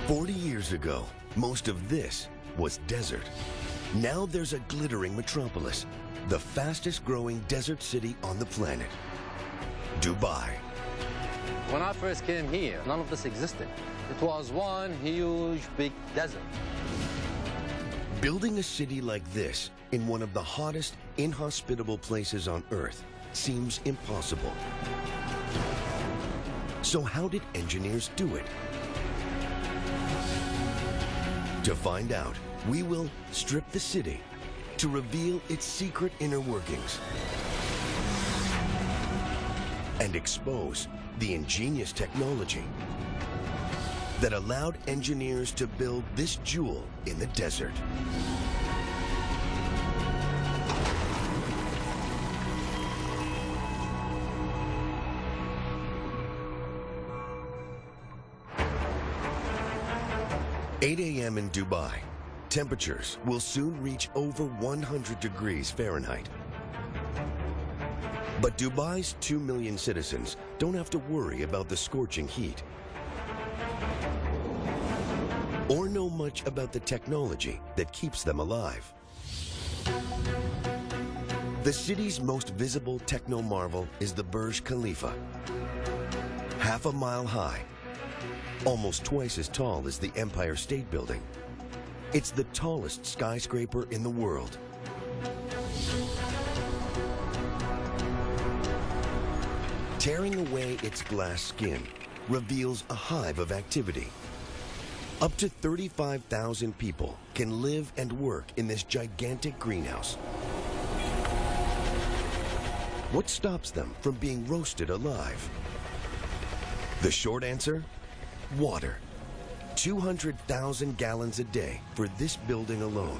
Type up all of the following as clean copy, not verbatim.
40 years ago, most of this was desert. Now there's a glittering metropolis, the fastest growing desert city on the planet, Dubai. When I first came here, none of this existed. It was one huge, big desert. Building a city like this in one of the hottest, inhospitable places on Earth seems impossible. So how did engineers do it? To find out, we will strip the city to reveal its secret inner workings and expose the ingenious technology that allowed engineers to build this jewel in the desert. "8 a.m. in Dubai. Temperatures will soon reach over 100 degrees Fahrenheit. But Dubai's 2 million citizens don't have to worry about the scorching heat or know much about the technology that keeps them alive. The city's most visible techno-marvel is the Burj Khalifa. Half a mile high, almost twice as tall as the Empire State Building. It's the tallest skyscraper in the world. Tearing away its glass skin reveals a hive of activity. Up to 35,000 people can live and work in this gigantic greenhouse. What stops them from being roasted alive? The short answer? Water. 200,000 gallons a day for this building alone.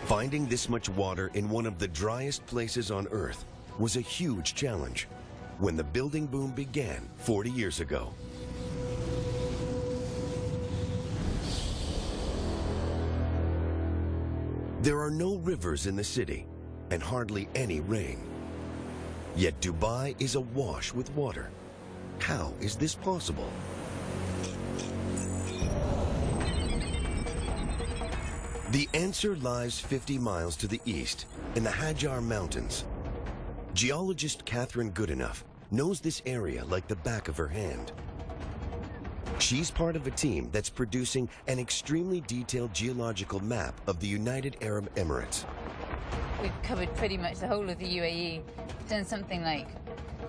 Finding this much water in one of the driest places on Earth was a huge challenge when the building boom began 40 years ago. There are no rivers in the city and hardly any rain. Yet Dubai is awash with water. How is this possible? The answer lies 50 miles to the east in the Hajar Mountains. Geologist Catherine Goodenough knows this area like the back of her hand. She's part of a team that's producing an extremely detailed geological map of the United Arab Emirates. We've covered pretty much the whole of the UAE, done something like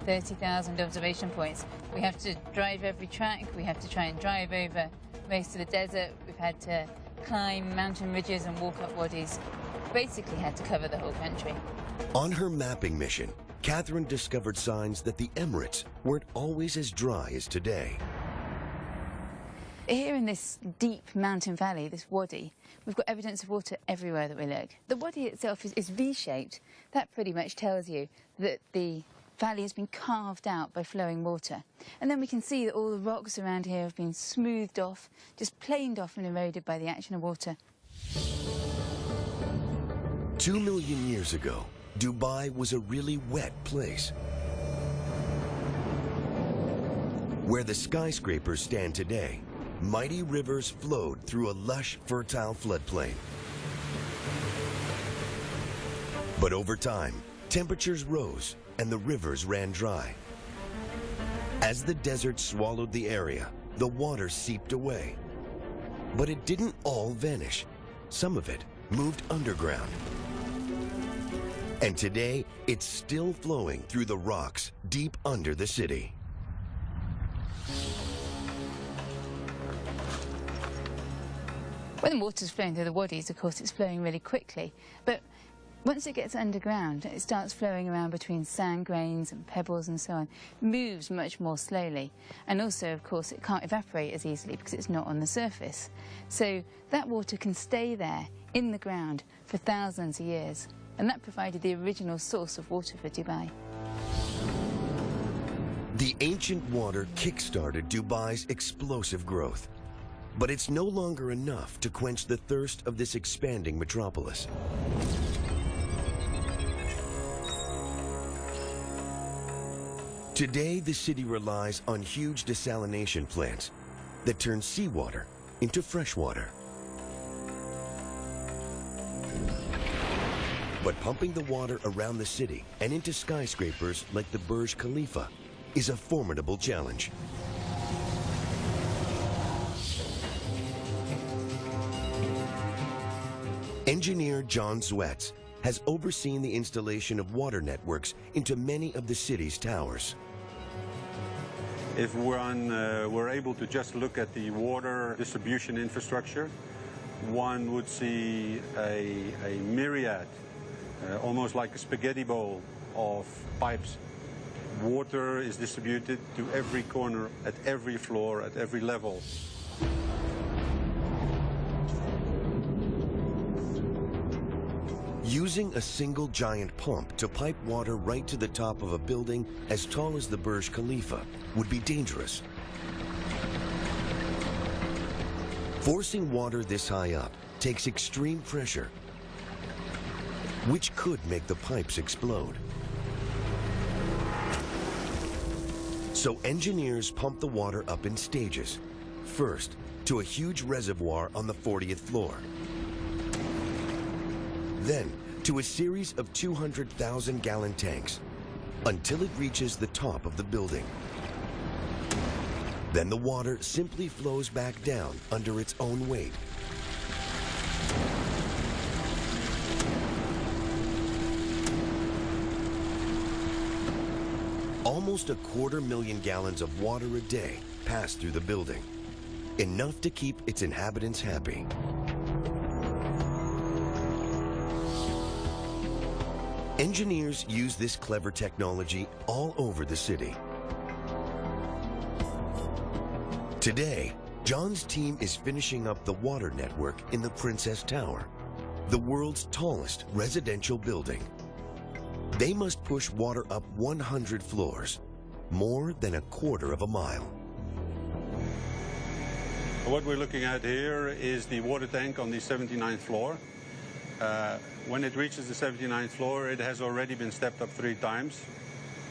30,000 observation points. We have to drive every track, we have to try and drive over most of the desert, we've had to climb mountain ridges and walk up wadis. Basically had to cover the whole country. On her mapping mission, Catherine discovered signs that the Emirates weren't always as dry as today. Here in this deep mountain valley, this wadi, we've got evidence of water everywhere that we look. The wadi itself is V-shaped. That pretty much tells you that the valley has been carved out by flowing water. And then we can see that all the rocks around here have been smoothed off, just planed off and eroded by the action of water. 2 million years ago, Dubai was a really wet place. Where the skyscrapers stand today, mighty rivers flowed through a lush, fertile floodplain. But over time, temperatures rose and the rivers ran dry. As the desert swallowed the area, the water seeped away. But it didn't all vanish. Some of it moved underground. And today, it's still flowing through the rocks deep under the city. When the water's flowing through the wadis, of course, it's flowing really quickly. But once it gets underground, it starts flowing around between sand grains and pebbles and so on. It moves much more slowly. And also, of course, it can't evaporate as easily because it's not on the surface. So that water can stay there in the ground for thousands of years. And that provided the original source of water for Dubai. The ancient water kick-started Dubai's explosive growth. But it's no longer enough to quench the thirst of this expanding metropolis. Today, the city relies on huge desalination plants that turns seawater into fresh water. But pumping the water around the city and into skyscrapers like the Burj Khalifa is a formidable challenge. Engineer John Zwetz has overseen the installation of water networks into many of the city's towers. If we're able to just look at the water distribution infrastructure, one would see a myriad, almost like a spaghetti bowl of pipes. Water is distributed to every corner, at every floor, at every level. Using a single giant pump to pipe water right to the top of a building as tall as the Burj Khalifa would be dangerous. Forcing water this high up takes extreme pressure, which could make the pipes explode. So engineers pump the water up in stages. First, to a huge reservoir on the 40th floor. Then, to a series of 200,000-gallon tanks, until it reaches the top of the building. Then the water simply flows back down under its own weight. Almost 250,000 gallons of water a day pass through the building, enough to keep its inhabitants happy. Engineers use this clever technology all over the city. Today, John's team is finishing up the water network in the Princess Tower, the world's tallest residential building. They must push water up 100 floors, more than 1/4 of a mile. What we're looking at here is the water tank on the 79th floor. When it reaches the 79th floor, it has already been stepped up 3 times.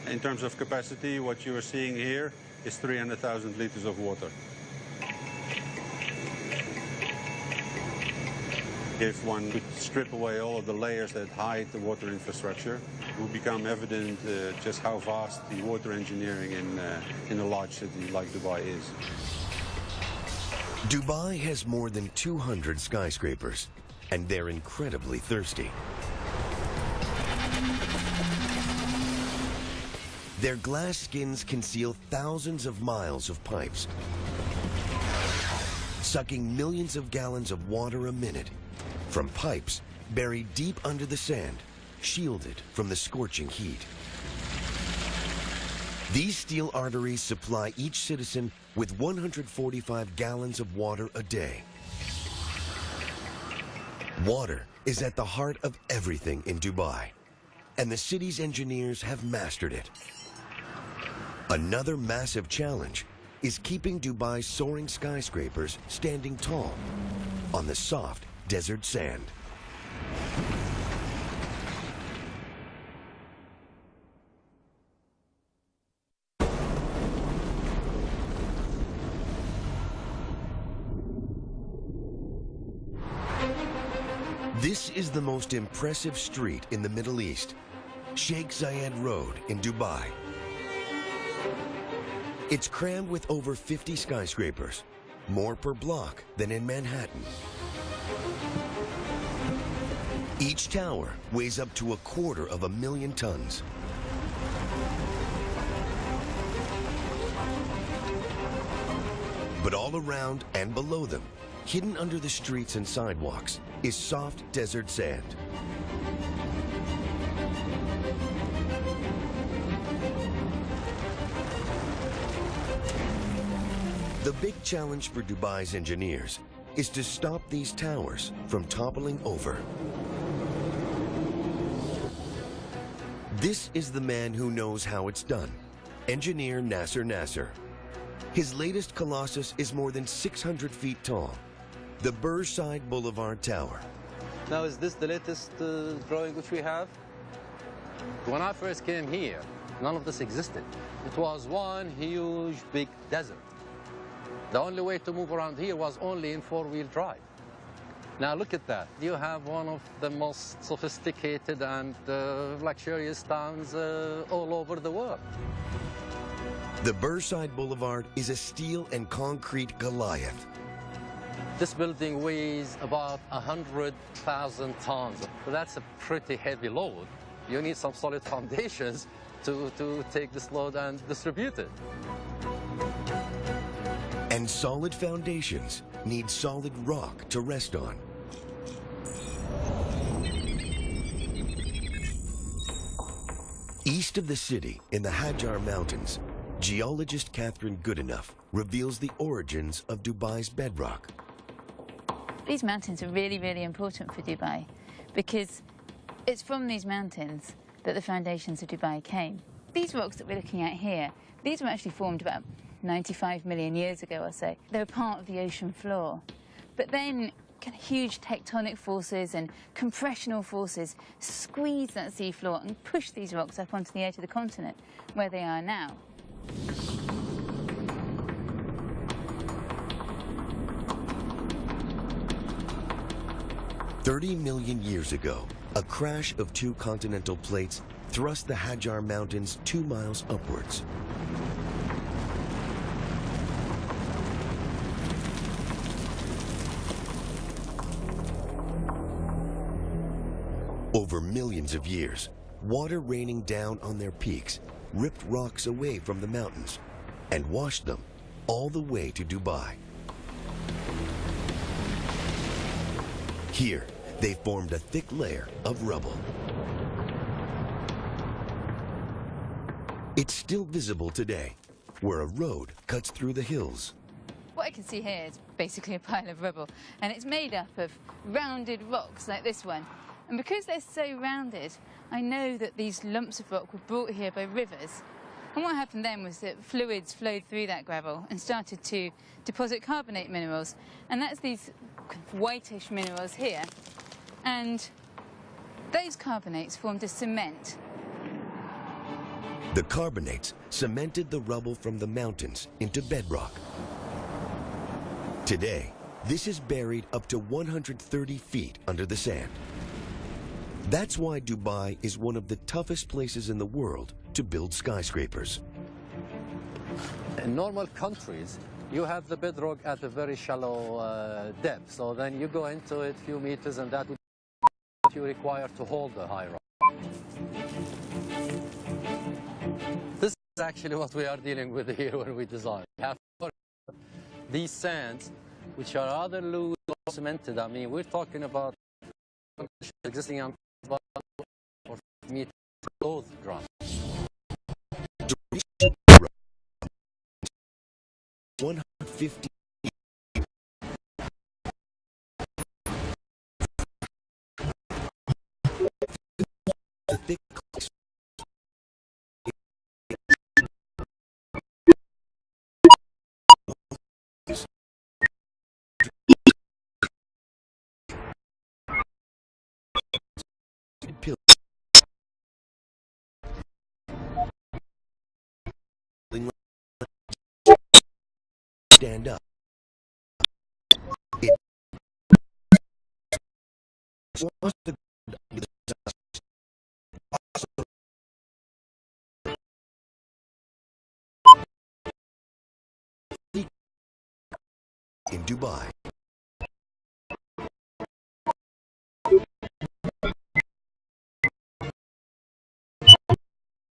In terms of capacity, what you are seeing here is 300,000 liters of water. If one could strip away all of the layers that hide the water infrastructure, it will become evident just how vast the water engineering in a large city like Dubai is. Dubai has more than 200 skyscrapers, and they're incredibly thirsty. Their glass skins conceal thousands of miles of pipes, sucking millions of gallons of water a minute from pipes buried deep under the sand, shielded from the scorching heat. These steel arteries supply each citizen with 145 gallons of water a day. Water is at the heart of everything in Dubai, and the city's engineers have mastered it. Another massive challenge is keeping Dubai's soaring skyscrapers standing tall on the soft desert sand. This is the most impressive street in the Middle East, Sheikh Zayed Road in Dubai. It's crammed with over 50 skyscrapers, more per block than in Manhattan. Each tower weighs up to 250,000 tons. But all around and below them, hidden under the streets and sidewalks, is soft desert sand. The big challenge for Dubai's engineers is to stop these towers from toppling over. This is the man who knows how it's done, engineer Nasser. His latest colossus is more than 600 feet tall, the Burj Boulevard Tower. Now, is this the latest drawing which we have? When I first came here, none of this existed. It was one huge, big desert. The only way to move around here was only in four-wheel drive. Now look at that. You have one of the most sophisticated and luxurious towns all over the world. The Burjside Boulevard is a steel and concrete Goliath. This building weighs about 100,000 tons. So that's a pretty heavy load. You need some solid foundations to take this load and distribute it. And solid foundations need solid rock to rest on. East of the city, in the Hajar Mountains, geologist Catherine Goodenough reveals the origins of Dubai's bedrock. These mountains are really, really important for Dubai because it's from these mountains that the foundations of Dubai came. These rocks that we're looking at here, these were actually formed about 95 million years ago or so. They were part of the ocean floor. But then kind of huge tectonic forces and compressional forces squeezed that seafloor and pushed these rocks up onto the edge of the continent, where they are now. "30 million years ago, a crash of two continental plates thrust the Hajar Mountains 2 miles upwards. Over millions of years, water raining down on their peaks ripped rocks away from the mountains and washed them all the way to Dubai. Here, they formed a thick layer of rubble. It's still visible today, where a road cuts through the hills. What I can see here is basically a pile of rubble, and it's made up of rounded rocks like this one. And because they're so rounded, I know that these lumps of rock were brought here by rivers. And what happened then was that fluids flowed through that gravel and started to deposit carbonate minerals. And that's these whitish minerals here. And those carbonates formed a cement. The carbonates cemented the rubble from the mountains into bedrock. Today, this is buried up to 130 feet under the sand. That's why Dubai is one of the toughest places in the world to build skyscrapers. In normal countries, you have the bedrock at a very shallow depth. So then you go into it a few meters, and that would be what you require to hold the high rock. This is actually what we are dealing with here when we design. We have these sands, which are rather loose or cemented. I mean, we're talking about existing on 4 meters below the ground. 150 the thick stand up. It was the in Dubai.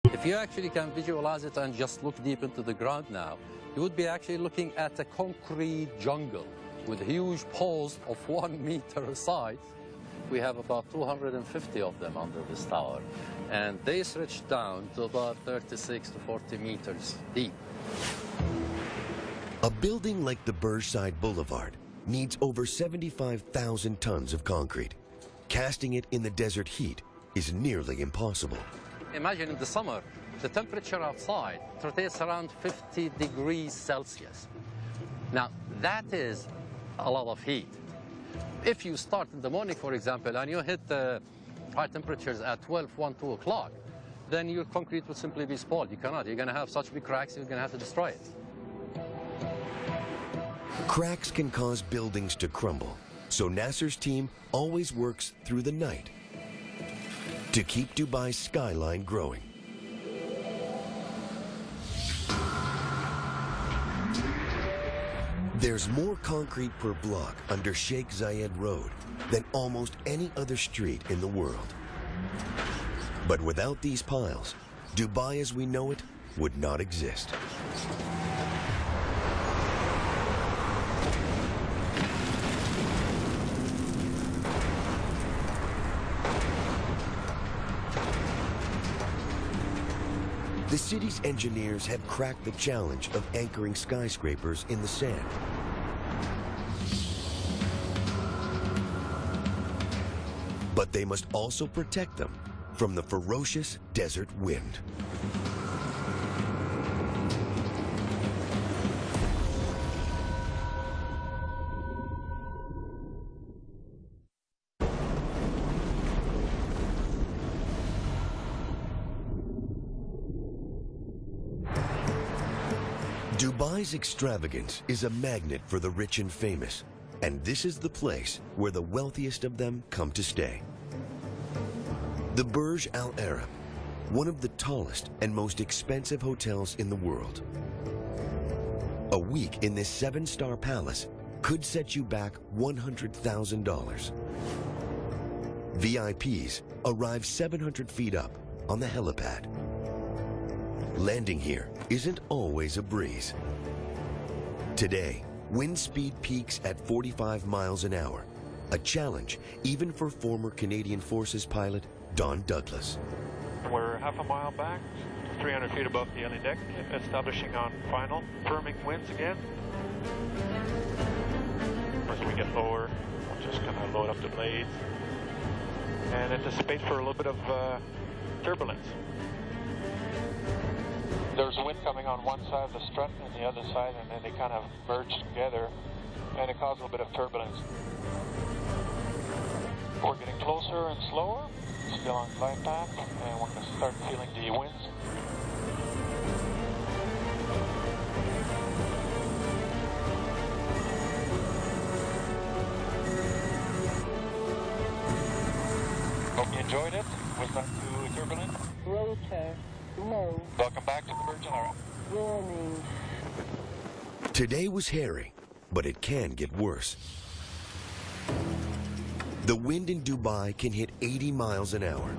If you actually can visualize it and just look deep into the ground now, you would be actually looking at a concrete jungle with huge poles of 1 meter aside. We have about 250 of them under this tower, and they stretch down to about 36 to 40 meters deep. A building like the Burjside Boulevard needs over 75,000 tons of concrete. Casting it in the desert heat is nearly impossible. Imagine in the summer, the temperature outside rotates around 50 degrees Celsius. Now, that is a lot of heat. If you start in the morning, for example, and you hit the high temperatures at 12, 1, 2 o'clock, then your concrete will simply be spoiled. You cannot. You're going to have such big cracks, you're going to have to destroy it. Cracks can cause buildings to crumble, so Nasser's team always works through the night to keep Dubai's skyline growing. There's more concrete per block under Sheikh Zayed Road than almost any other street in the world. But without these piles, Dubai as we know it would not exist. The city's engineers have cracked the challenge of anchoring skyscrapers in the sand. But they must also protect them from the ferocious desert wind. Dubai's extravagance is a magnet for the rich and famous, and this is the place where the wealthiest of them come to stay. The Burj Al Arab, one of the tallest and most expensive hotels in the world. A week in this 7-star palace could set you back $100,000. VIPs arrive 700 feet up on the helipad. Landing here isn't always a breeze. Today, wind speed peaks at 45 miles an hour, a challenge even for former Canadian Forces pilot Don Douglas. We're half a mile back, 300 feet above the alley deck, establishing on final, firming winds again. As we get lower, we'll just kind of load up the blades and anticipate for a little bit of turbulence. There's wind coming on one side of the strut and the other side, and then they kind of merge together, and it causes a little bit of turbulence. We're getting closer and slower, still on glide path, and we're going to start feeling the winds. Hope you enjoyed it. Was that too turbulent? Rotor. No. Welcome back to the Burj Al Arab. Warning. Today was hairy, but it can get worse. The wind in Dubai can hit 80 miles an hour.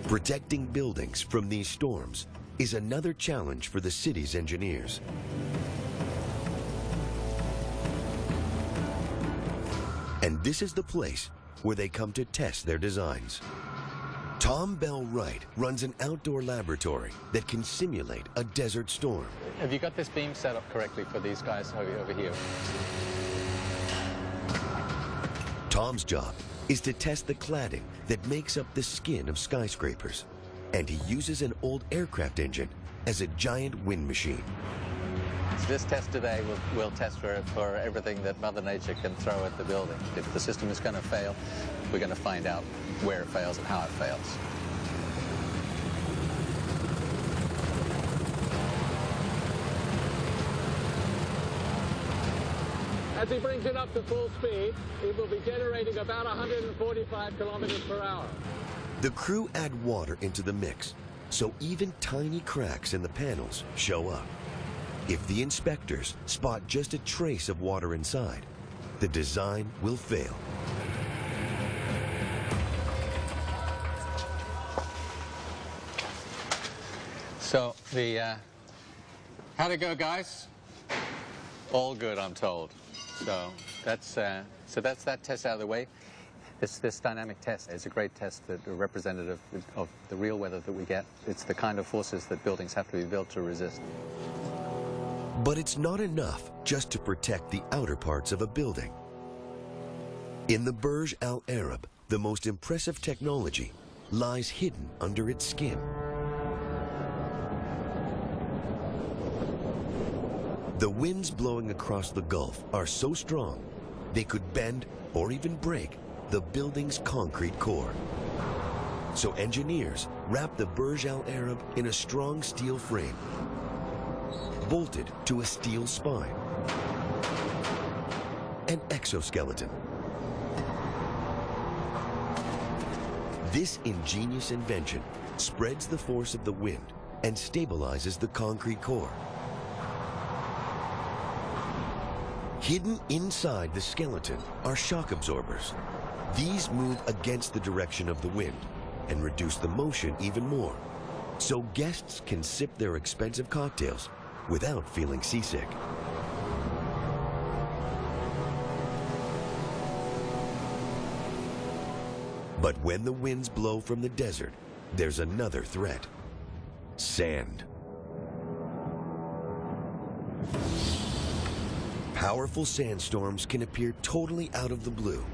Protecting buildings from these storms is another challenge for the city's engineers. And this is the place where they come to test their designs. Tom Bell Wright runs an outdoor laboratory that can simulate a desert storm. Have you got this beam set up correctly for these guys over here? Tom's job is to test the cladding that makes up the skin of skyscrapers, and he uses an old aircraft engine as a giant wind machine. So this test today will test for everything that Mother Nature can throw at the building. If the system is going to fail, we're going to find out where it fails and how it fails. As he brings it up to full speed, it will be generating about 145 kilometers per hour. The crew add water into the mix, so even tiny cracks in the panels show up. If the inspectors spot just a trace of water inside, the design will fail. So how'd it go, guys? All good, I'm told. So that's that test out of the way. This dynamic test is a great test, that representative of the real weather that we get. It's the kind of forces that buildings have to be built to resist. But it's not enough just to protect the outer parts of a building. In the Burj Al Arab, the most impressive technology lies hidden under its skin. The winds blowing across the Gulf are so strong, they could bend or even break the building's concrete core. So engineers wrap the Burj Al Arab in a strong steel frame. bolted to a steel spine. An exoskeleton. This ingenious invention spreads the force of the wind and stabilizes the concrete core. Hidden inside the skeleton are shock absorbers. These move against the direction of the wind and reduce the motion even more, so guests can sip their expensive cocktails without feeling seasick. But when the winds blow from the desert, there's another threat: sand. Powerful sandstorms can appear totally out of the blue.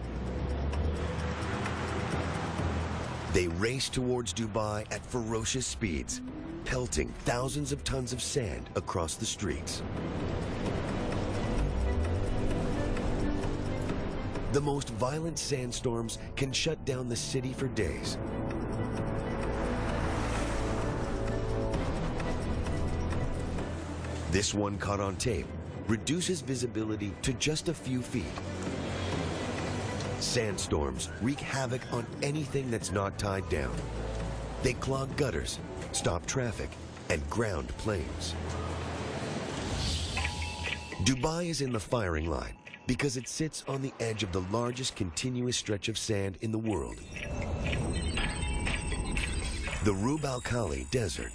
They race towards Dubai at ferocious speeds, pelting thousands of tons of sand across the streets. The most violent sandstorms can shut down the city for days. This one, caught on tape, reduces visibility to just a few feet. Sandstorms wreak havoc on anything that's not tied down. They clog gutters, stop traffic, and ground planes. Dubai is in the firing line because it sits on the edge of the largest continuous stretch of sand in the world, the Rub Al Khali Desert.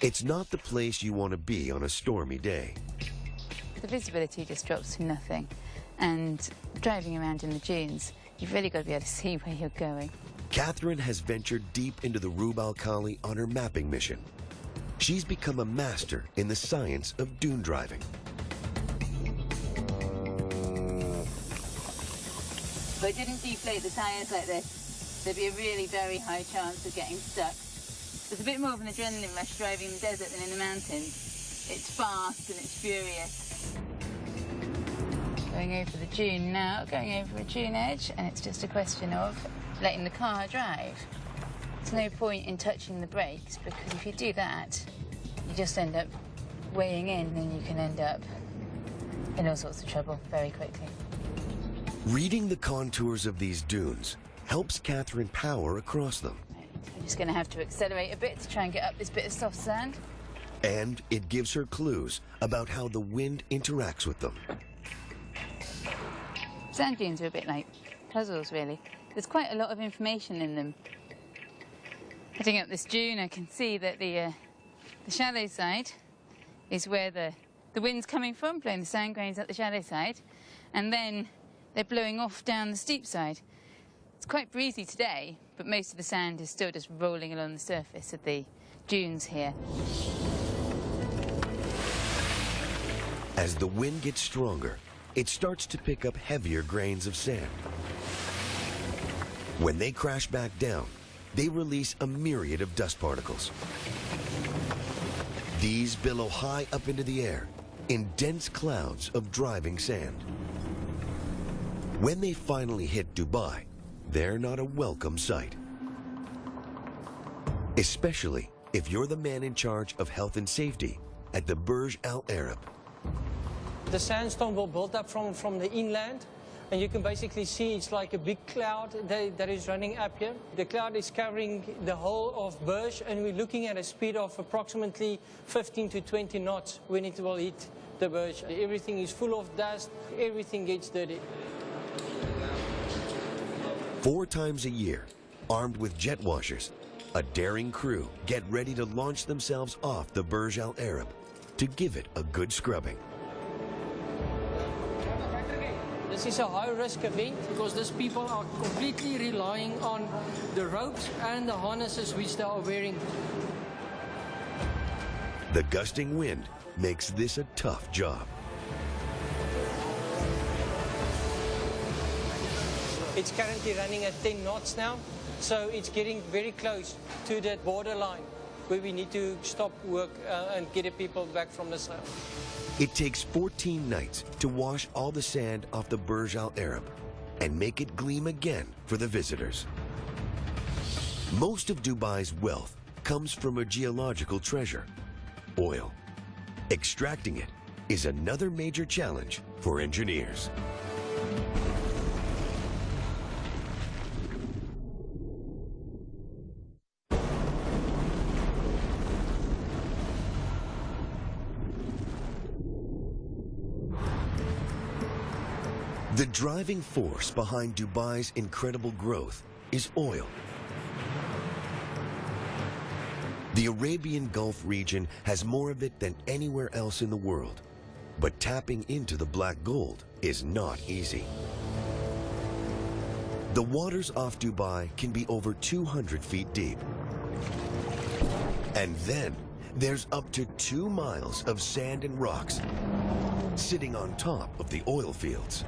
It's not the place you want to be on a stormy day. The visibility just drops to nothing, and driving around in the dunes, you've really got to be able to see where you're going. Catherine has ventured deep into the Rub Al Khali on her mapping mission. She's become a master in the science of dune driving. If I didn't deflate the tyres like this, there'd be a really very high chance of getting stuck. There's a bit more of an adrenaline rush driving in the desert than in the mountains. It's fast and it's furious. Going over the dune now, going over a dune edge, and it's just a question of letting the car drive. There's no point in touching the brakes, because if you do that, you just end up weighing in, and you can end up in all sorts of trouble very quickly. Reading the contours of these dunes helps Catherine power across them. I'm just going to have to accelerate a bit to try and get up this bit of soft sand. And it gives her clues about how the wind interacts with them. Sand dunes are a bit like puzzles, really. There's quite a lot of information in them. Heading up this dune, I can see that the shallow side is where the wind's coming from, blowing the sand grains up the shallow side, and then they're blowing off down the steep side. It's quite breezy today, but most of the sand is still just rolling along the surface of the dunes here. As the wind gets stronger, it starts to pick up heavier grains of sand. When they crash back down, they release a myriad of dust particles. These billow high up into the air in dense clouds of driving sand. When they finally hit Dubai, they're not a welcome sight. Especially if you're the man in charge of health and safety at the Burj Al Arab. The sandstone will build up from the inland, and you can basically see it's like a big cloud that is running up here. The cloud is covering the whole of Burj, and we're looking at a speed of approximately 15 to 20 knots when it will hit the Burj. Everything is full of dust, everything gets dirty. 4 times a year, armed with jet washers, a daring crew get ready to launch themselves off the Burj Al Arab to give it a good scrubbing. This is a high-risk event because these people are completely relying on the ropes and the harnesses which they are wearing. The gusting wind makes this a tough job. It's currently running at 10 knots now, so it's getting very close to that borderline where we need to stop work and get the people back from the sail. It takes 14 nights to wash all the sand off the Burj Al Arab and make it gleam again for the visitors. Most of Dubai's wealth comes from a geological treasure, oil. Extracting it is another major challenge for engineers. The driving force behind Dubai's incredible growth is oil. The Arabian Gulf region has more of it than anywhere else in the world, but tapping into the black gold is not easy. The waters off Dubai can be over 200 feet deep. And then there's up to 2 miles of sand and rocks sitting on top of the oil fields.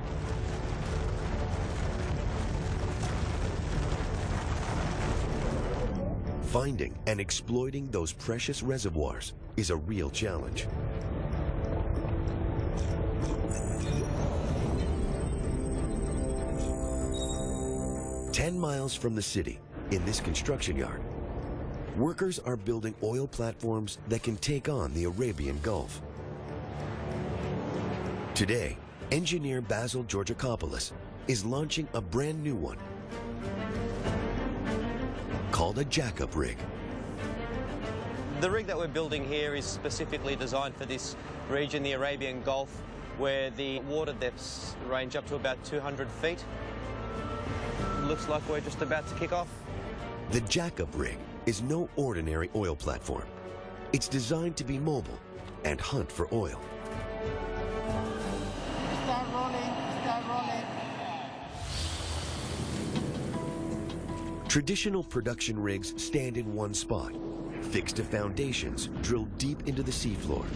Finding and exploiting those precious reservoirs is a real challenge. "10 miles from the city, in this construction yard, workers are building oil platforms that can take on the Arabian Gulf. Today, engineer Basil Georgakopoulos is launching a brand new one called a jack-up rig. The rig that we're building here is specifically designed for this region, the Arabian Gulf, where the water depths range up to about 200 feet. Looks like we're just about to kick off. The jack-up rig is no ordinary oil platform. It's designed to be mobile and hunt for oil. Start rolling, start rolling. Traditional production rigs stand in one spot, fixed to foundations drilled deep into the seafloor.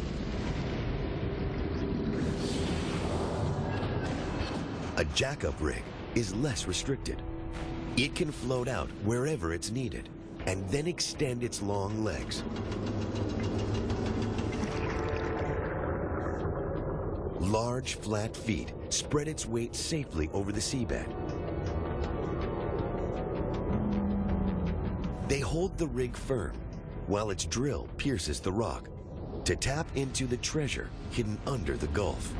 A jack-up rig is less restricted. It can float out wherever it's needed and then extend its long legs. Large, flat feet spread its weight safely over the seabed. They hold the rig firm while its drill pierces the rock to tap into the treasure hidden under the Gulf.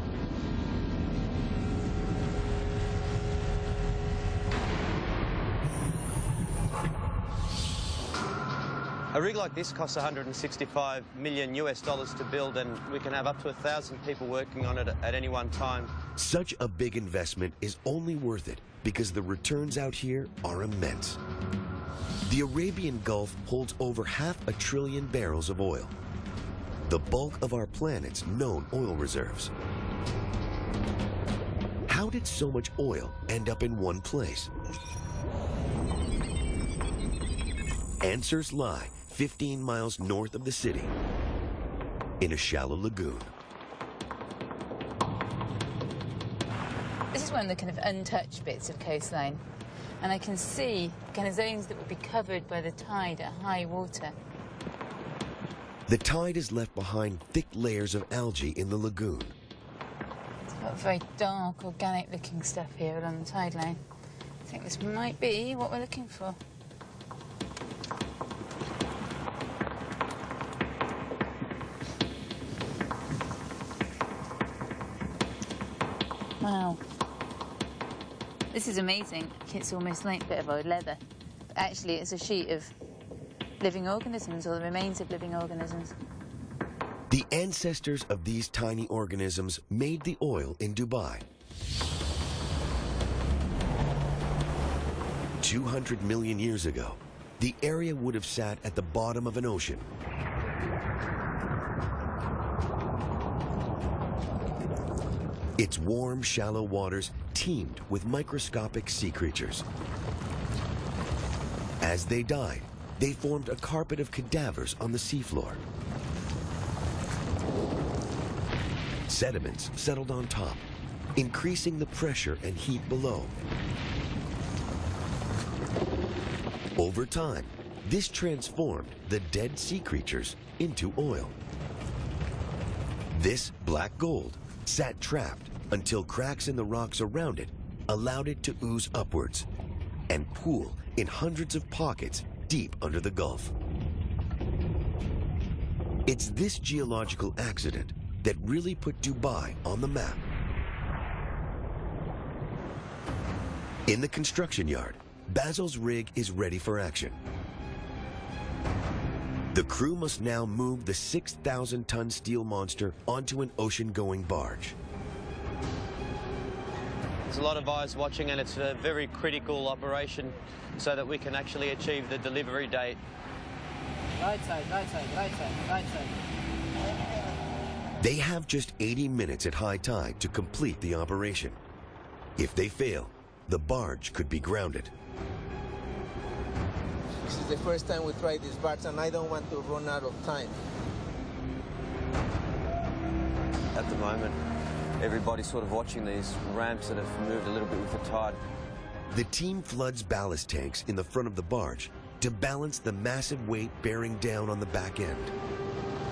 A rig like this costs $165 million to build, and we can have up to 1,000 people working on it at any one time. Such a big investment is only worth it because the returns out here are immense. The Arabian Gulf holds over 500 billion barrels of oil, the bulk of our planet's known oil reserves. How did so much oil end up in one place? Answers lie 15 miles north of the city, in a shallow lagoon. This is one of the kind of untouched bits of coastline, and I can see kind of zones that would be covered by the tide at high water. The tide has left behind thick layers of algae in the lagoon. It's got very dark, organic-looking stuff here along the tide line. I think this might be what we're looking for. Wow. This is amazing. It's almost like a bit of old leather. But actually, it's a sheet of living organisms, or the remains of living organisms. The ancestors of these tiny organisms made the oil in Dubai. 200 million years ago, the area would have sat at the bottom of an ocean. Its warm, shallow waters teemed with microscopic sea creatures. As they died, they formed a carpet of cadavers on the seafloor. Sediments settled on top, increasing the pressure and heat below. Over time, this transformed the dead sea creatures into oil. This black gold sat trapped until cracks in the rocks around it allowed it to ooze upwards and pool in hundreds of pockets deep under the Gulf. It's this geological accident that really put Dubai on the map. In the construction yard, Basil's rig is ready for action. The crew must now move the 6,000-ton steel monster onto an ocean-going barge. There's a lot of eyes watching, and it's a very critical operation so that we can actually achieve the delivery date. Right side, right side, right side, right side. They have just 80 minutes at high tide to complete the operation. If they fail, the barge could be grounded. This is the first time we try this barge, and I don't want to run out of time. At the moment, everybody's sort of watching these ramps that have moved a little bit with the tide. The team floods ballast tanks in the front of the barge to balance the massive weight bearing down on the back end.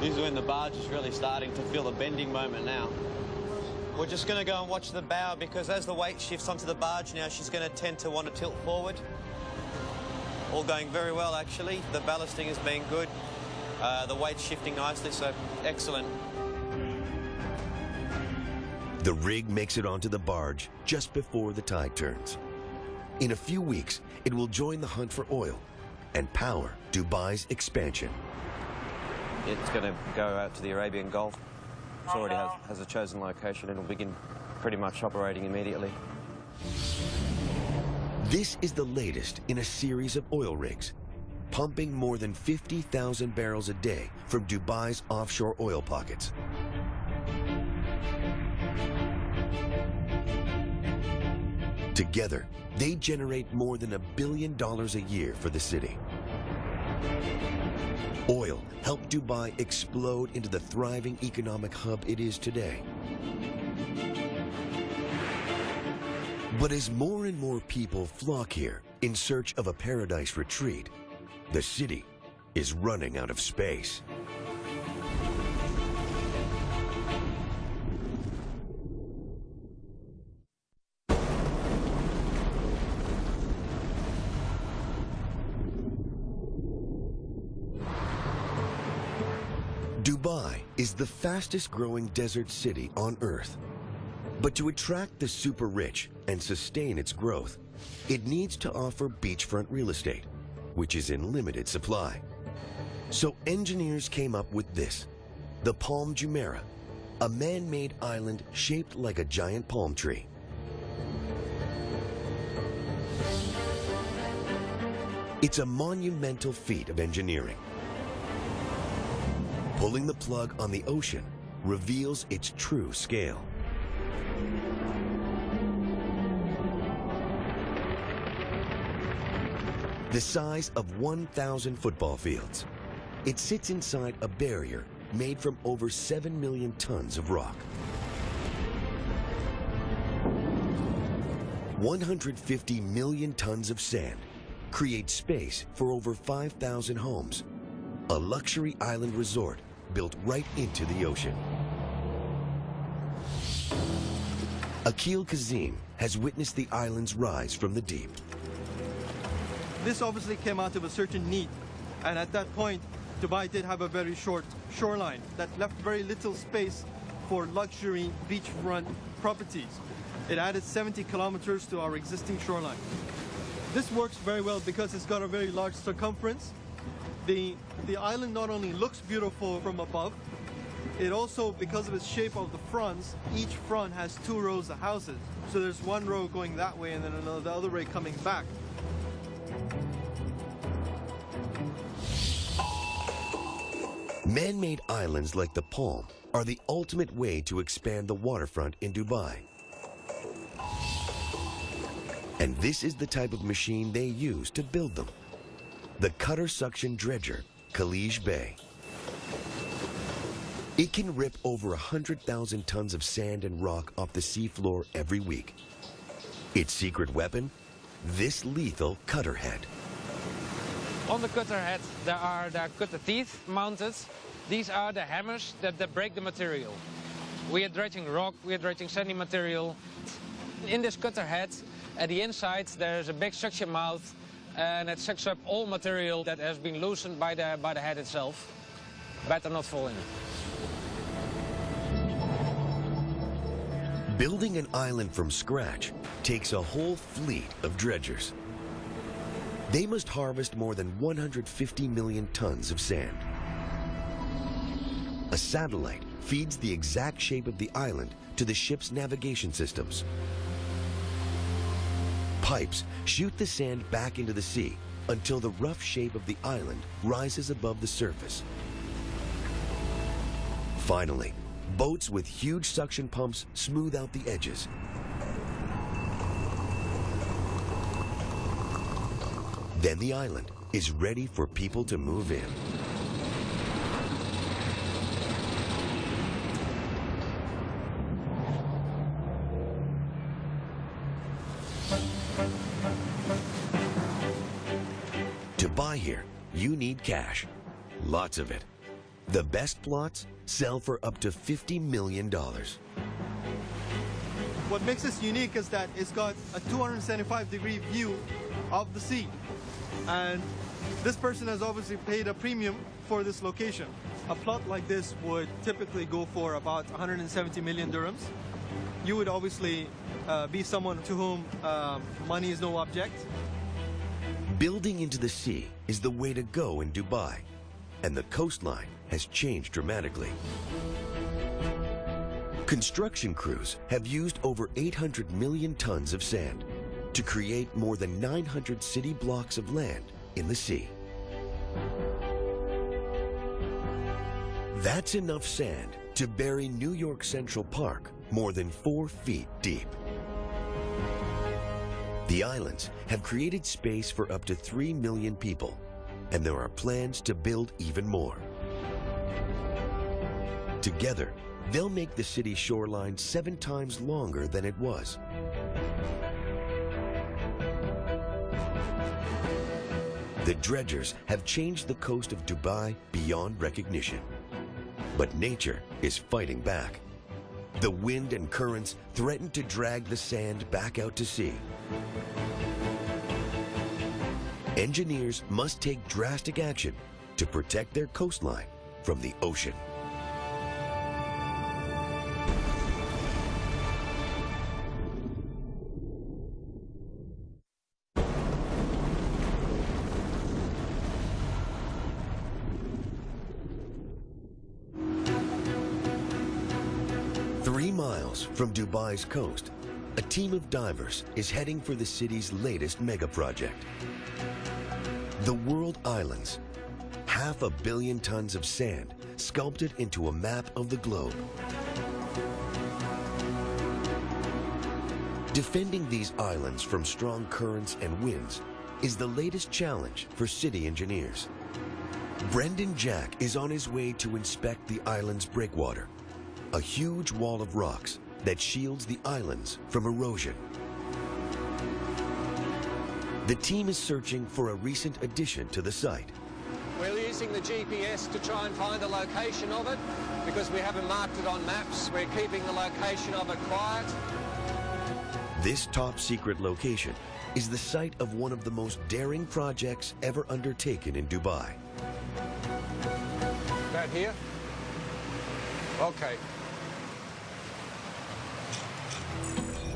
This is when the barge is really starting to feel the bending moment now. We're just going to go and watch the bow, because as the weight shifts onto the barge now, she's going to tend to want to tilt forward. All going very well, actually. The ballasting has been good. The weight's shifting nicely, so excellent. The rig makes it onto the barge just before the tide turns. In a few weeks, it will join the hunt for oil and power Dubai's expansion. It's going to go out to the Arabian Gulf. It already has a chosen location. It'll begin pretty much operating immediately. This is the latest in a series of oil rigs, pumping more than 50,000 barrels a day from Dubai's offshore oil pockets. Together, they generate more than $1 billion a year for the city. Oil helped Dubai explode into the thriving economic hub it is today. But as more and more people flock here in search of a paradise retreat, the city is running out of space. Dubai is the fastest growing desert city on Earth. But to attract the super rich and sustain its growth, it needs to offer beachfront real estate, which is in limited supply. So engineers came up with this, the Palm Jumeirah, a man-made island shaped like a giant palm tree. It's a monumental feat of engineering. Pulling the plug on the ocean reveals its true scale. The size of 1,000 football fields. It sits inside a barrier made from over 7 million tons of rock. 150 million tons of sand create space for over 5,000 homes. A luxury island resort built right into the ocean. Akil Kazim has witnessed the island's rise from the deep. This obviously came out of a certain need, and at that point, Dubai did have a very short shoreline that left very little space for luxury beachfront properties. It added 70 kilometers to our existing shoreline. This works very well because it's got a very large circumference. The island not only looks beautiful from above, it also, because of its shape of the fronts, each front has 2 rows of houses. So there's one row going that way and then the other way coming back. Man-made islands like the Palm are the ultimate way to expand the waterfront in Dubai. And this is the type of machine they use to build them. The cutter suction dredger, Khalij Bay. It can rip over 100,000 tons of sand and rock off the seafloor every week. Its secret weapon? This lethal cutter head. On the cutter head, there are the cutter teeth mounted. These are the hammers that break the material. We are dredging rock, we are dredging sandy material. In this cutter head, at the inside, there's a big suction mouth, and it sucks up all material that has been loosened by the head itself. better not fall in it. Building an island from scratch takes a whole fleet of dredgers. They must harvest more than 150 million tons of sand. A satellite feeds the exact shape of the island to the ship's navigation systems. Pipes shoot the sand back into the sea until the rough shape of the island rises above the surface. Finally, boats with huge suction pumps smooth out the edges. Then the island is ready for people to move in. To buy here, you need cash. Lots of it. The best plots sell for up to $50 million. What makes this unique is that it's got a 275-degree view of the sea. And this person has obviously paid a premium for this location. A plot like this would typically go for about 170 million dirhams. You would obviously be someone to whom money is no object. Building into the sea is the way to go in Dubai, and the coastline has changed dramatically. Construction crews have used over 800 million tons of sand to create more than 900 city blocks of land in the sea. That's enough sand to bury New York Central Park more than 4 feet deep. The islands have created space for up to 3 million people, and there are plans to build even more. Together, they'll make the city's shoreline 7 times longer than it was. The dredgers have changed the coast of Dubai beyond recognition. But nature is fighting back. The wind and currents threaten to drag the sand back out to sea. Engineers must take drastic action to protect their coastline from the ocean. From Dubai's coast, a team of divers is heading for the city's latest mega project. The World Islands, 500 million tons of sand sculpted into a map of the globe. Defending these islands from strong currents and winds is the latest challenge for city engineers. Brendan Jack is on his way to inspect the island's breakwater, a huge wall of rocks that shields the islands from erosion. The team is searching for a recent addition to the site. We're using the GPS to try and find the location of it because we haven't marked it on maps. We're keeping the location of it quiet. This top-secret location is the site of one of the most daring projects ever undertaken in Dubai. About here? Okay.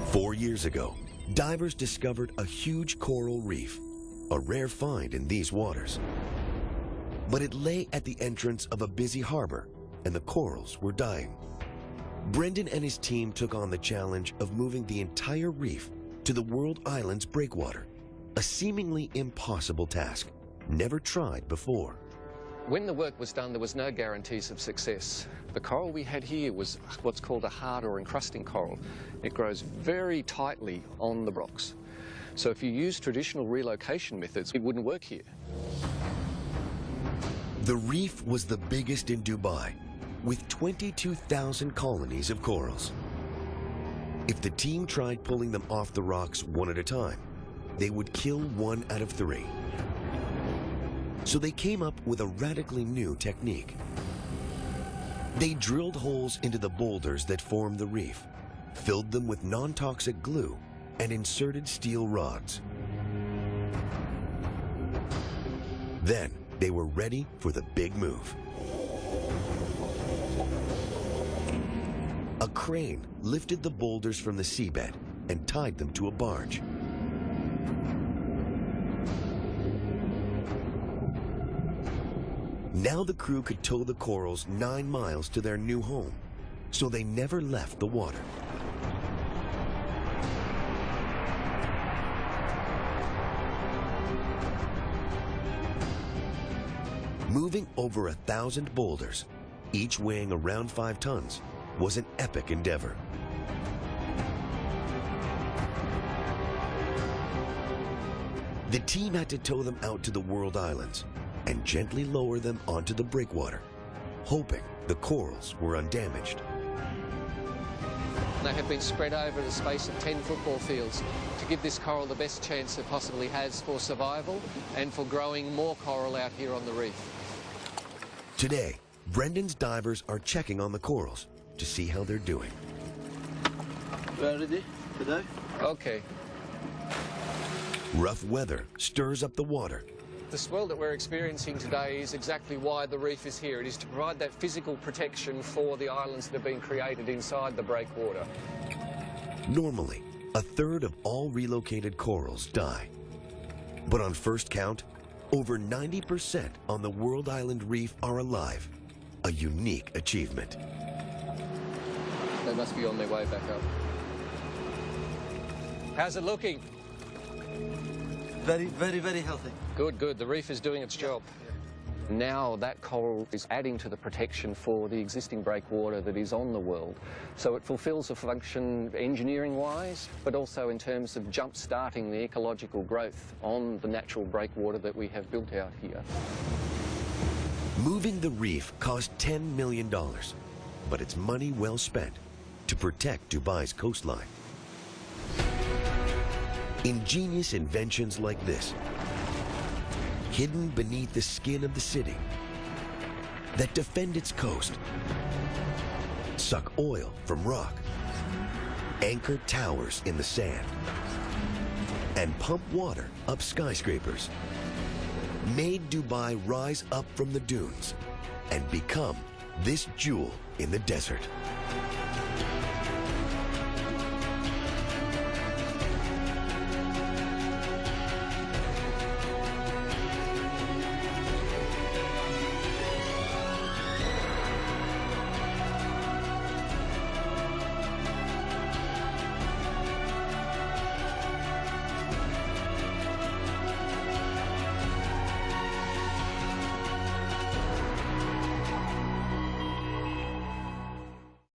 4 years ago, divers discovered a huge coral reef, a rare find in these waters. But it lay at the entrance of a busy harbor, and the corals were dying. Brendan and his team took on the challenge of moving the entire reef to the World Islands breakwater, a seemingly impossible task, never tried before. When the work was done, there was no guarantees of success. The coral we had here was what's called a hard or encrusting coral. It grows very tightly on the rocks. So if you use traditional relocation methods, it wouldn't work here. The reef was the biggest in Dubai, with 22,000 colonies of corals. If the team tried pulling them off the rocks one at a time, they would kill 1 out of 3. So they came up with a radically new technique. They drilled holes into the boulders that formed the reef, filled them with non-toxic glue, and inserted steel rods. Then they were ready for the big move. A crane lifted the boulders from the seabed and tied them to a barge. Now the crew could tow the corals 9 miles to their new home, so they never left the water. Moving over 1,000 boulders, each weighing around 5 tons, was an epic endeavor. The team had to tow them out to the World Islands and gently lower them onto the breakwater, hoping the corals were undamaged. They have been spread over the space of 10 football fields to give this coral the best chance it possibly has for survival and for growing more coral out here on the reef. Today, Brendan's divers are checking on the corals to see how they're doing. We are ready today? Okay. Rough weather stirs up the water. The swell that we're experiencing today is exactly why the reef is here. It is to provide that physical protection for the islands that have been created inside the breakwater. Normally, 1/3 of all relocated corals die. But on first count, over 90% on the World Island Reef are alive, a unique achievement. They must be on their way back up. How's it looking? Very, very, very healthy. Good, good. The reef is doing its job. Now that coral is adding to the protection for the existing breakwater that is on the world. So it fulfills a function engineering-wise, but also in terms of jump-starting the ecological growth on the natural breakwater that we have built out here. Moving the reef cost $10 million, but it's money well spent to protect Dubai's coastline. Ingenious inventions like this, hidden beneath the skin of the city, that defend its coast, suck oil from rock, anchor towers in the sand, and pump water up skyscrapers, made Dubai rise up from the dunes and become this jewel in the desert.